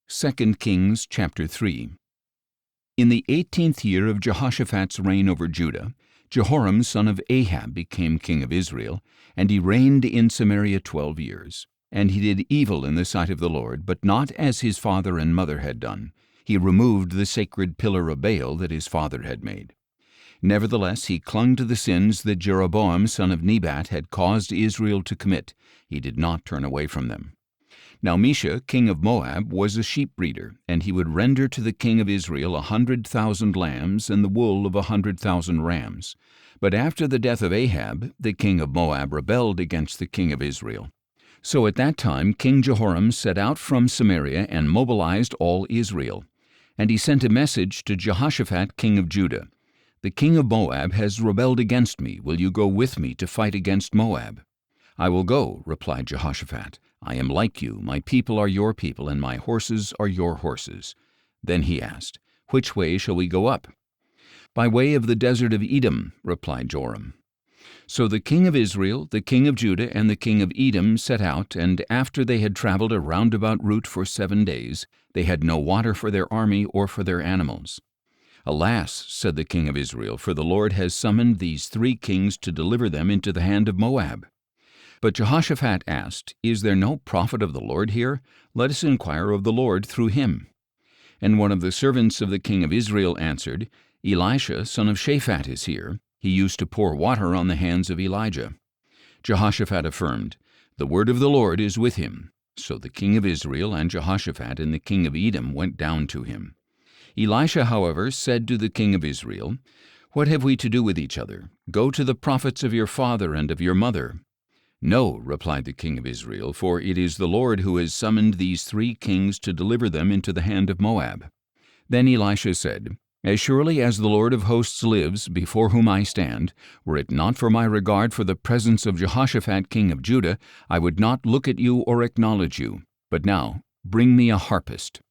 2 Kings chapter 3. In the 18th year of Jehoshaphat's reign over Judah, Jehoram son of Ahab became king of Israel, and he reigned in Samaria 12 years. And he did evil in the sight of the Lord, but not as his father and mother had done. He removed the sacred pillar of Baal that his father had made. Nevertheless, he clung to the sins that Jeroboam son of Nebat had caused Israel to commit. He did not turn away from them. Now Mesha, king of Moab, was a sheep breeder, and he would render to the king of Israel 100,000 lambs and the wool of 100,000 rams. But after the death of Ahab, the king of Moab rebelled against the king of Israel. So at that time King Jehoram set out from Samaria and mobilized all Israel. And he sent a message to Jehoshaphat king of Judah. "The king of Moab has rebelled against me. Will you go with me to fight against Moab?" "I will go," replied Jehoshaphat. "I am like you, my people are your people, and my horses are your horses." Then he asked, "Which way shall we go up?" "By way of the desert of Edom," replied Joram. So the king of Israel, the king of Judah, and the king of Edom set out, and after they had traveled a roundabout route for 7 days, they had no water for their army or for their animals. "Alas," said the king of Israel, "for the Lord has summoned these 3 kings to deliver them into the hand of Moab." But Jehoshaphat asked, "Is there no prophet of the Lord here? Let us inquire of the Lord through him." And one of the servants of the king of Israel answered, "Elisha, son of Shaphat, is here. He used to pour water on the hands of Elijah." Jehoshaphat affirmed, "The word of the Lord is with him." So the king of Israel and Jehoshaphat and the king of Edom went down to him. Elisha, however, said to the king of Israel, "What have we to do with each other? Go to the prophets of your father and of your mother." "No," replied the king of Israel, "for it is the Lord who has summoned these 3 kings to deliver them into the hand of Moab." Then Elisha said, "As surely as the Lord of hosts lives, before whom I stand, were it not for my regard for the presence of Jehoshaphat king of Judah, I would not look at you or acknowledge you. But now bring me a harpist."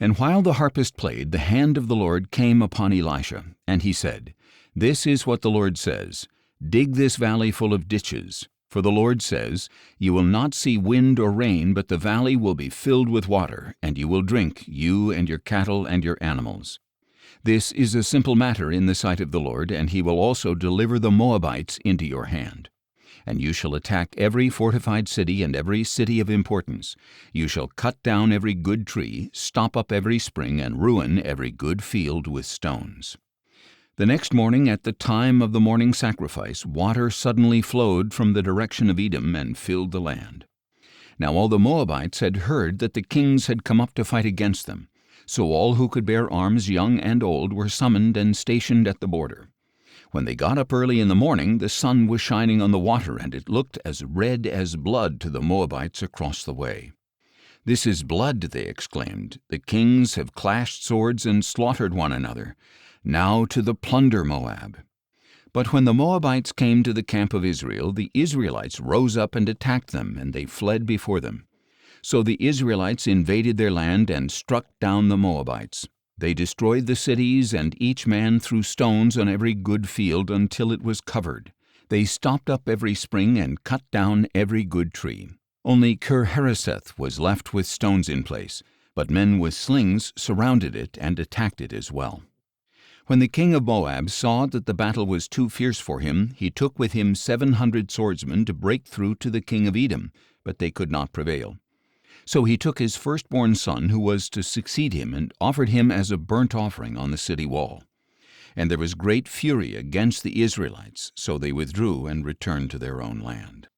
And while the harpist played, the hand of the Lord came upon Elisha, and he said, "This is what the Lord says, dig this valley full of ditches. For the Lord says, you will not see wind or rain, but the valley will be filled with water, and you will drink, you and your cattle and your animals. This is a simple matter in the sight of the Lord, and he will also deliver the Moabites into your hand. And you shall attack every fortified city and every city of importance. You shall cut down every good tree, stop up every spring, and ruin every good field with stones." The next morning, at the time of the morning sacrifice, water suddenly flowed from the direction of Edom and filled the land. Now all the Moabites had heard that the kings had come up to fight against them. So all who could bear arms, young and old, were summoned and stationed at the border. When they got up early in the morning, the sun was shining on the water, and it looked as red as blood to the Moabites across the way. "This is blood," they exclaimed. "The kings have clashed swords and slaughtered one another. Now to the plunder Moab." But when the Moabites came to the camp of Israel, the Israelites rose up and attacked them, and they fled before them. So the Israelites invaded their land and struck down the Moabites. They destroyed the cities, and each man threw stones on every good field until it was covered. They stopped up every spring and cut down every good tree. Only Kir-Hareseth was left with stones in place, but men with slings surrounded it and attacked it as well. When the king of Moab saw that the battle was too fierce for him, he took with him 700 swordsmen to break through to the king of Edom, but they could not prevail. So he took his firstborn son, who was to succeed him, and offered him as a burnt offering on the city wall. And there was great fury against the Israelites, so they withdrew and returned to their own land.